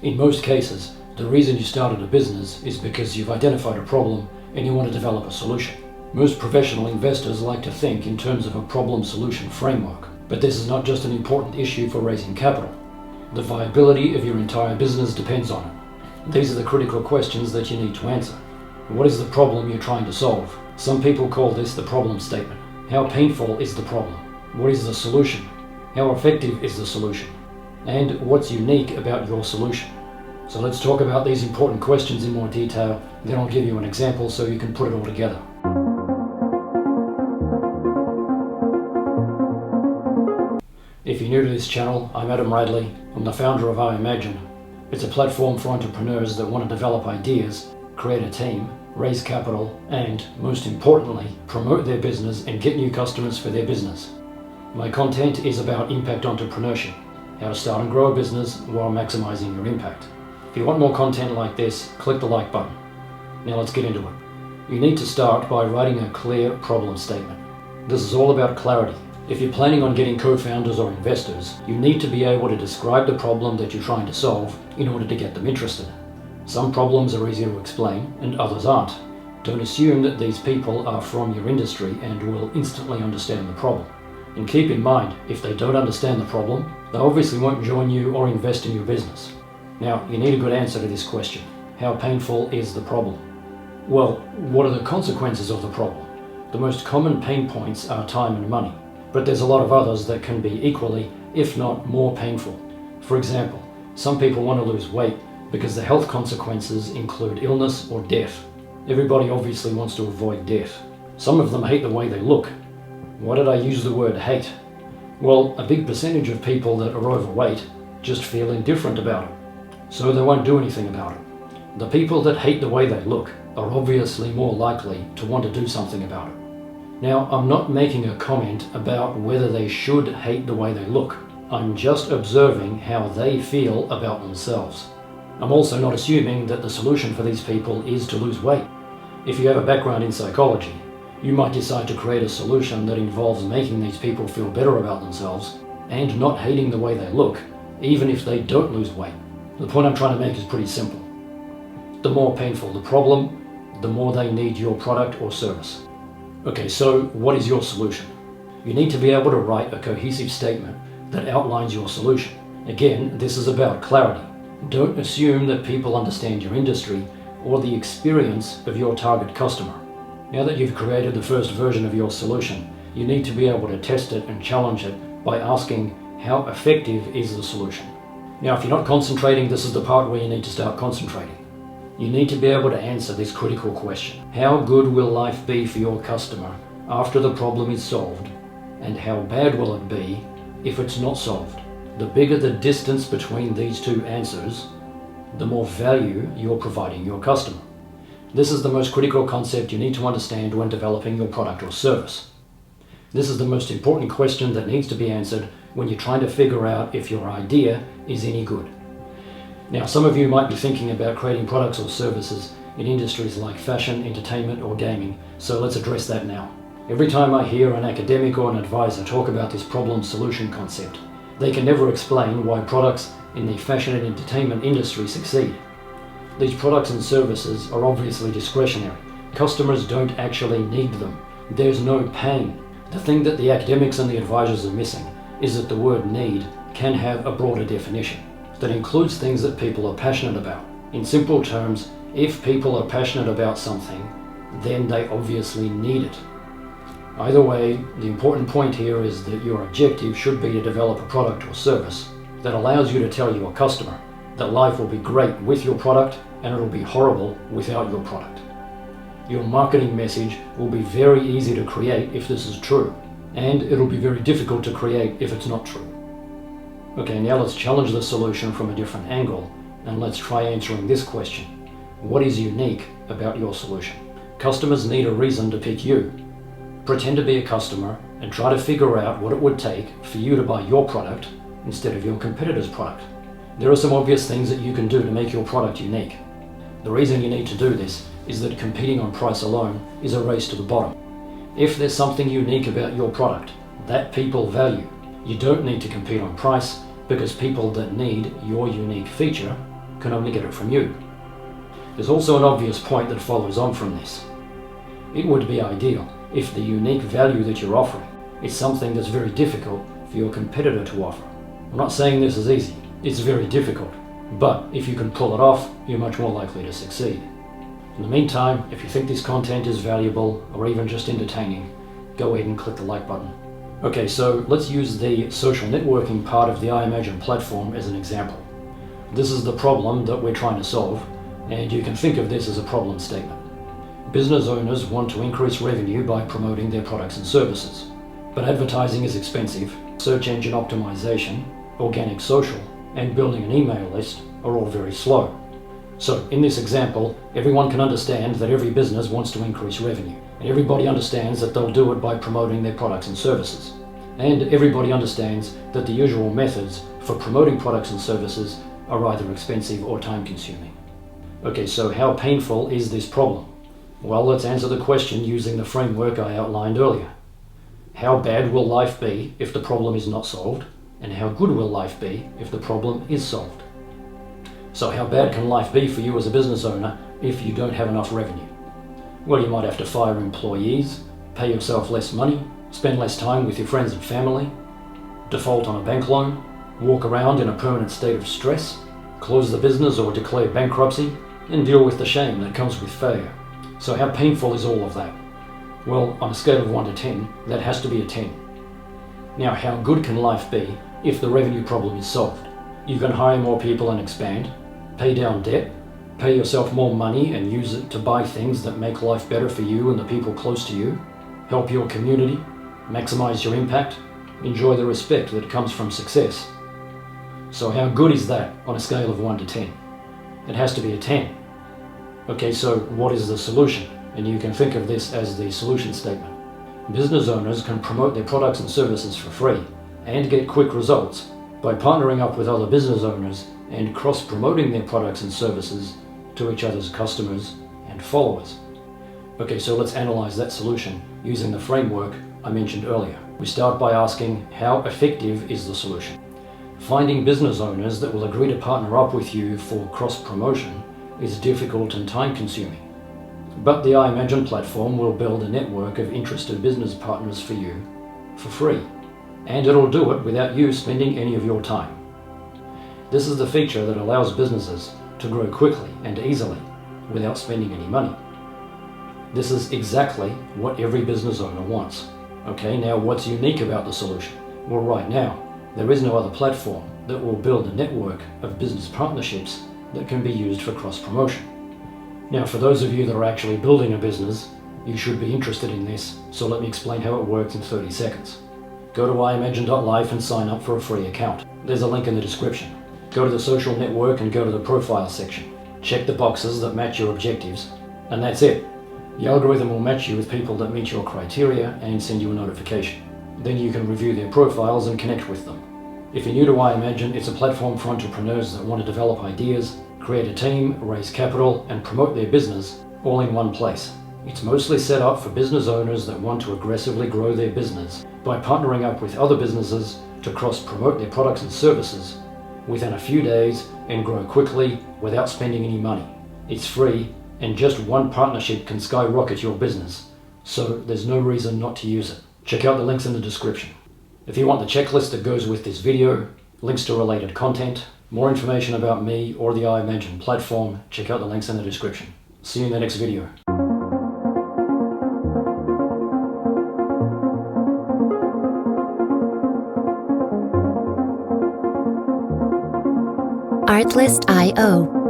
In most cases, the reason you started a business is because you've identified a problem and you want to develop a solution. Most professional investors like to think in terms of a problem-solution framework, but this is not just an important issue for raising capital. The viability of your entire business depends on it. These are the critical questions that you need to answer. What is the problem you're trying to solve? Some people call this the problem statement. How painful is the problem? What is the solution? How effective is the solution? And what's unique about your solution? So let's talk about these important questions in more detail, then I'll give you an example so you can put it all together. If you're new to this channel, I'm Radly. I'm the founder of I Imagine. It's a platform for entrepreneurs that want to develop ideas, create a team, raise capital, and, most importantly, promote their business and get new customers for their business. My content is about impact entrepreneurship, how to start and grow a business while maximizing your impact. If you want more content like this, click the like button. Now let's get into it. You need to start by writing a clear problem statement. This is all about clarity. If you're planning on getting co-founders or investors, you need to be able to describe the problem that you're trying to solve in order to get them interested. Some problems are easier to explain and others aren't. Don't assume that these people are from your industry and will instantly understand the problem. And keep in mind, if they don't understand the problem, they obviously won't join you or invest in your business. Now, you need a good answer to this question. How painful is the problem? Well, what are the consequences of the problem? The most common pain points are time and money, but there's a lot of others that can be equally, if not more painful. For example, some people want to lose weight because the health consequences include illness or death. Everybody obviously wants to avoid death. Some of them hate the way they look. Why did I use the word hate? Well, a big percentage of people that are overweight just feel indifferent about it, so they won't do anything about it. The people that hate the way they look are obviously more likely to want to do something about it. Now, I'm not making a comment about whether they should hate the way they look. I'm just observing how they feel about themselves. I'm also not assuming that the solution for these people is to lose weight. If you have a background in psychology, you might decide to create a solution that involves making these people feel better about themselves and not hating the way they look, even if they don't lose weight. The point I'm trying to make is pretty simple. The more painful the problem, the more they need your product or service. Okay, so what is your solution? You need to be able to write a cohesive statement that outlines your solution. Again, this is about clarity. Don't assume that people understand your industry or the experience of your target customer. Now that you've created the first version of your solution, you need to be able to test it and challenge it by asking, how effective is the solution? Now, if you're not concentrating, this is the part where you need to start concentrating. You need to be able to answer this critical question. How good will life be for your customer after the problem is solved? And how bad will it be if it's not solved? The bigger the distance between these two answers, the more value you're providing your customer. This is the most critical concept you need to understand when developing your product or service. This is the most important question that needs to be answered when you're trying to figure out if your idea is any good. Now, some of you might be thinking about creating products or services in industries like fashion, entertainment, or gaming, so let's address that now. Every time I hear an academic or an advisor talk about this problem-solution concept, they can never explain why products in the fashion and entertainment industry succeed. These products and services are obviously discretionary. Customers don't actually need them. There's no pain. The thing that the academics and the advisors are missing is that the word need can have a broader definition that includes things that people are passionate about. In simple terms, if people are passionate about something, then they obviously need it. Either way, the important point here is that your objective should be to develop a product or service that allows you to tell your customer that life will be great with your product and it'll be horrible without your product. Your marketing message will be very easy to create if this is true, and it'll be very difficult to create if it's not true. Okay, now let's challenge the solution from a different angle, and let's try answering this question. What is unique about your solution? Customers need a reason to pick you. Pretend to be a customer and try to figure out what it would take for you to buy your product instead of your competitor's product. There are some obvious things that you can do to make your product unique. The reason you need to do this is that competing on price alone is a race to the bottom. If there's something unique about your product that people value, you don't need to compete on price, because people that need your unique feature can only get it from you. There's also an obvious point that follows on from this. It would be ideal if the unique value that you're offering is something that's very difficult for your competitor to offer. I'm not saying this is easy, it's very difficult, but if you can pull it off, you're much more likely to succeed. In the meantime, if you think this content is valuable or even just entertaining, go ahead and click the like button. Okay, so let's use the social networking part of the iMagine platform as an example. This is the problem that we're trying to solve, and you can think of this as a problem statement. Business owners want to increase revenue by promoting their products and services, but advertising is expensive, search engine optimization, organic social, and building an email list are all very slow. So in this example, everyone can understand that every business wants to increase revenue, and everybody understands that they'll do it by promoting their products and services. And everybody understands that the usual methods for promoting products and services are either expensive or time-consuming. Okay, so how painful is this problem? Well, let's answer the question using the framework I outlined earlier. How bad will life be if the problem is not solved? And how good will life be if the problem is solved? So how bad can life be for you as a business owner if you don't have enough revenue? Well, you might have to fire employees, pay yourself less money, spend less time with your friends and family, default on a bank loan, walk around in a permanent state of stress, close the business or declare bankruptcy, and deal with the shame that comes with failure. So how painful is all of that? Well, on a scale of 1 to 10, that has to be a 10. Now, how good can life be if the revenue problem is solved? You can hire more people and expand, pay down debt, pay yourself more money and use it to buy things that make life better for you and the people close to you, help your community, maximize your impact, enjoy the respect that comes from success. So how good is that on a scale of 1 to 10? It has to be a 10. Okay, so what is the solution? And you can think of this as the solution statement. Business owners can promote their products and services for free and get quick results by partnering up with other business owners and cross-promoting their products and services to each other's customers and followers. Okay, so let's analyze that solution using the framework I mentioned earlier. We start by asking, how effective is the solution? Finding business owners that will agree to partner up with you for cross-promotion is difficult and time-consuming. But the iMagine platform will build a network of interested business partners for you for free, and it'll do it without you spending any of your time. This is the feature that allows businesses to grow quickly and easily without spending any money. This is exactly what every business owner wants. Okay, now what's unique about the solution? Well, right now, there is no other platform that will build a network of business partnerships that can be used for cross-promotion. Now, for those of you that are actually building a business, you should be interested in this, so let me explain how it works in 30 seconds. Go to imagine.life and sign up for a free account. There's a link in the description. Go to the social network and go to the profile section. Check the boxes that match your objectives, and that's it. The algorithm will match you with people that meet your criteria and send you a notification. Then you can review their profiles and connect with them. If you're new to iMagine, it's a platform for entrepreneurs that want to develop ideas, create a team, raise capital, and promote their business all in one place. It's mostly set up for business owners that want to aggressively grow their business by partnering up with other businesses to cross-promote their products and services within a few days and grow quickly without spending any money. It's free, and just one partnership can skyrocket your business, so there's no reason not to use it. Check out the links in the description. If you want the checklist that goes with this video, links to related content, more information about me or the iMagine platform, check out the links in the description. See you in the next video. Artlist.io